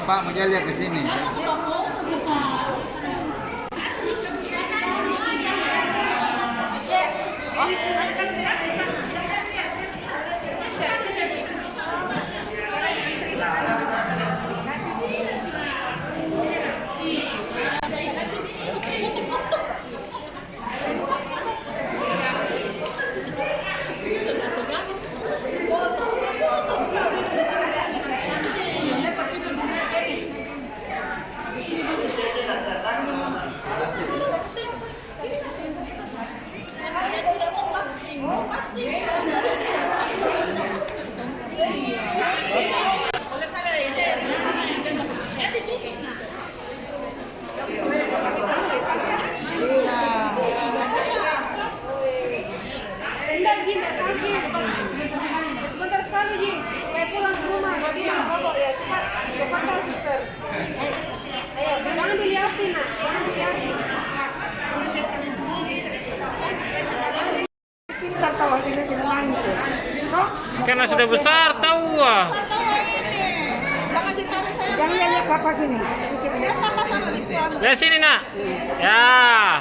Pak Mujalya ke sini. Sebentar sekali, Ji. Supaya pulang ke rumah. Ya, cepat. Cepat tahu, sister. Ayo, jangan dilihatin, nak. Jangan dilihatin. Pintar tahu, ini jadi nangis ya. Karena sudah besar, tahu ah. Jangan ditarik saya. Jangan lihat papa sini. Sama-sama. Lihat sini, Nak. Ya.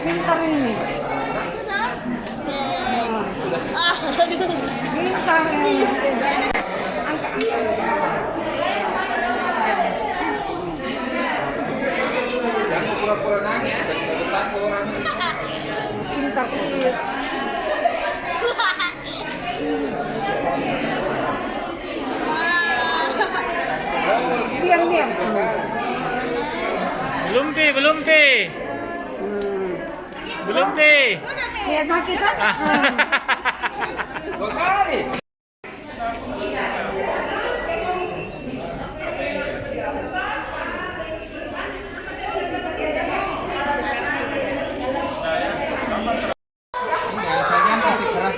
Pintar ini. Pintar ini. Angkat. Jangan pura-pura nangis, sudah bertanggung orang. Pintar. Diam. Belum, Pi. Belum, Pi. Ya sakit kan? Dua kali. Sajian kasih keras.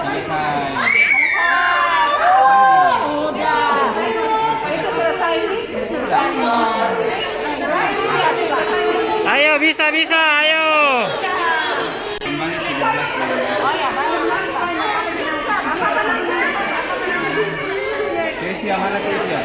Selesai. Ayo, bisa, ayo. Kembali 13 kali. Kesia mana Kesia?